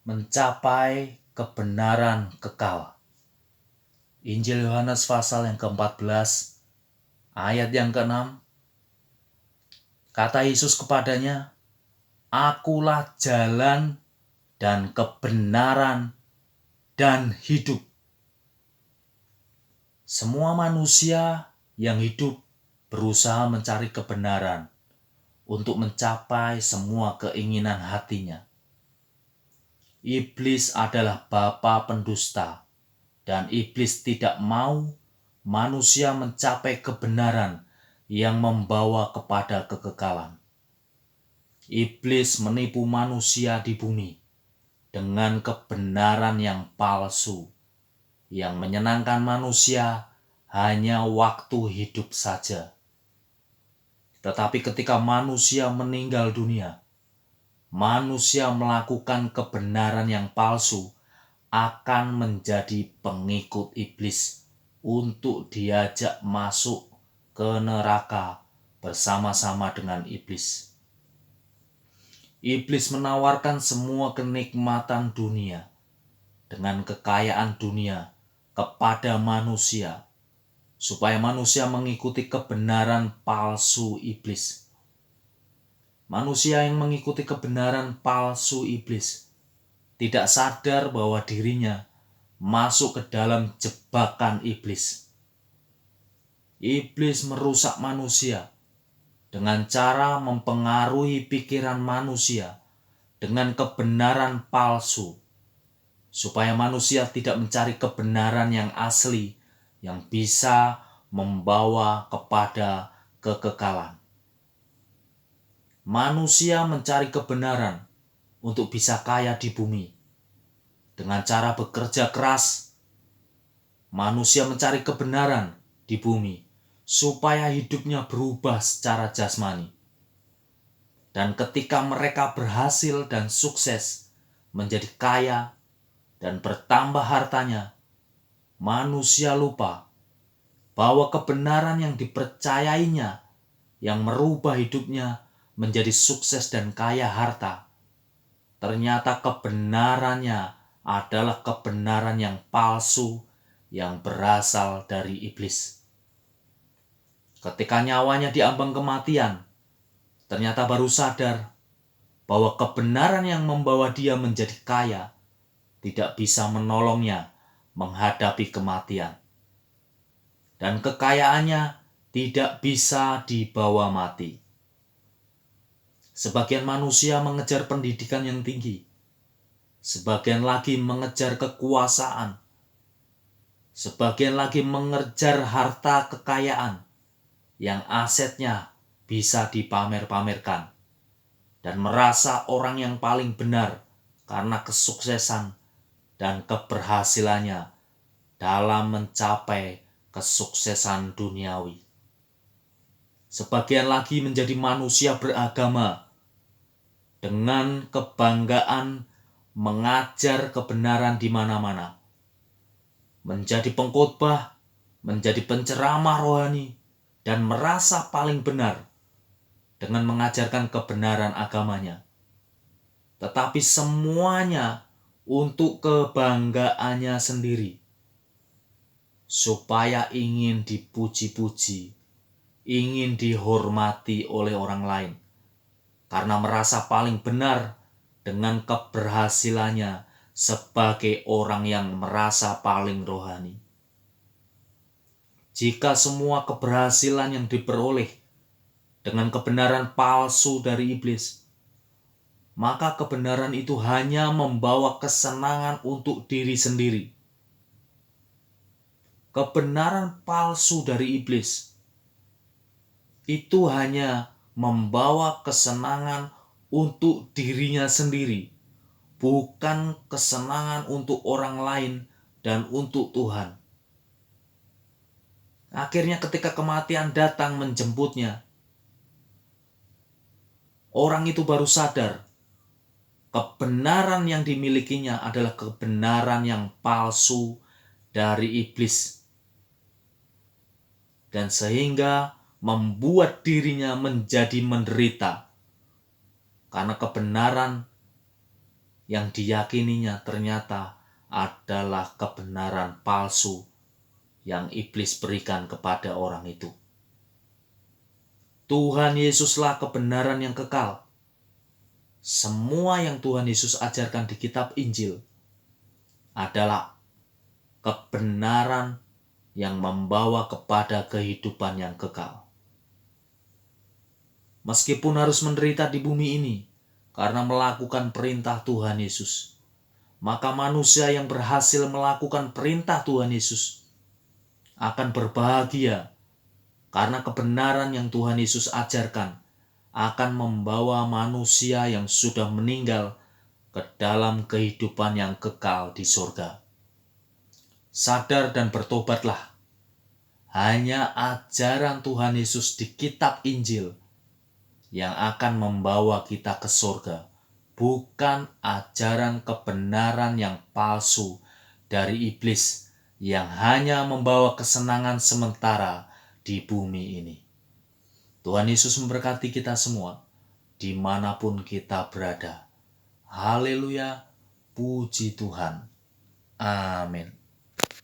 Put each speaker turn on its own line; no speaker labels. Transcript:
mencapai kebenaran kekal. Injil Yohanes pasal yang ke-14 ayat yang ke-6. Kata Yesus kepadanya, "Akulah jalan dan kebenaran dan hidup." Semua manusia yang hidup berusaha mencari kebenaran untuk mencapai semua keinginan hatinya. Iblis adalah bapa pendusta, dan iblis tidak mau manusia mencapai kebenaran yang membawa kepada kekekalan. Iblis menipu manusia di bumi dengan kebenaran yang palsu, yang menyenangkan manusia hanya waktu hidup saja. Tetapi ketika manusia meninggal dunia, manusia melakukan kebenaran yang palsu akan menjadi pengikut iblis untuk diajak masuk ke neraka bersama-sama dengan iblis. Iblis menawarkan semua kenikmatan dunia dengan kekayaan dunia kepada manusia, supaya manusia mengikuti kebenaran palsu iblis. Manusia yang mengikuti kebenaran palsu iblis tidak sadar bahwa dirinya masuk ke dalam jebakan iblis. Iblis merusak manusia dengan cara mempengaruhi pikiran manusia dengan kebenaran palsu, supaya manusia tidak mencari kebenaran yang asli yang bisa membawa kepada kekekalan. Manusia mencari kebenaran untuk bisa kaya di bumi. Dengan cara bekerja keras, manusia mencari kebenaran di bumi supaya hidupnya berubah secara jasmani. Dan ketika mereka berhasil dan sukses menjadi kaya dan bertambah hartanya, manusia lupa bahwa kebenaran yang dipercayainya yang merubah hidupnya menjadi sukses dan kaya harta, ternyata kebenarannya adalah kebenaran yang palsu yang berasal dari iblis. Ketika nyawanya diambang kematian, ternyata baru sadar bahwa kebenaran yang membawa dia menjadi kaya tidak bisa menolongnya menghadapi kematian. Dan kekayaannya tidak bisa dibawa mati. Sebagian manusia mengejar pendidikan yang tinggi. Sebagian lagi mengejar kekuasaan. Sebagian lagi mengejar harta kekayaan yang asetnya bisa dipamer-pamerkan. Dan merasa orang yang paling benar karena kesuksesan dan keberhasilannya dalam mencapai kesuksesan duniawi. Sebagian lagi menjadi manusia beragama dengan kebanggaan mengajar kebenaran di mana-mana. Menjadi pengkhotbah, menjadi penceramah rohani, dan merasa paling benar dengan mengajarkan kebenaran agamanya. Tetapi semuanya untuk kebanggaannya sendiri, supaya ingin dipuji-puji, ingin dihormati oleh orang lain, karena merasa paling benar dengan keberhasilannya sebagai orang yang merasa paling rohani. Jika semua keberhasilan yang diperoleh dengan kebenaran palsu dari iblis, maka kebenaran itu hanya membawa kesenangan untuk diri sendiri. Kebenaran palsu dari iblis itu hanya membawa kesenangan untuk dirinya sendiri, bukan kesenangan untuk orang lain dan untuk Tuhan. Akhirnya ketika kematian datang menjemputnya, orang itu baru sadar kebenaran yang dimilikinya adalah kebenaran yang palsu dari iblis. Dan sehingga membuat dirinya menjadi menderita karena kebenaran yang diyakininya ternyata adalah kebenaran palsu yang iblis berikan kepada orang itu. Tuhan Yesuslah kebenaran yang kekal. Semua yang Tuhan Yesus ajarkan di kitab Injil adalah kebenaran yang membawa kepada kehidupan yang kekal. Meskipun harus menderita di bumi ini karena melakukan perintah Tuhan Yesus, maka manusia yang berhasil melakukan perintah Tuhan Yesus akan berbahagia karena kebenaran yang Tuhan Yesus ajarkan akan membawa manusia yang sudah meninggal ke dalam kehidupan yang kekal di surga. Sadar dan bertobatlah. Hanya ajaran Tuhan Yesus di kitab Injil yang akan membawa kita ke surga, bukan ajaran kebenaran yang palsu dari iblis yang hanya membawa kesenangan sementara di bumi ini. Tuhan Yesus memberkati kita semua, dimanapun kita berada. Haleluya, puji Tuhan. Amin.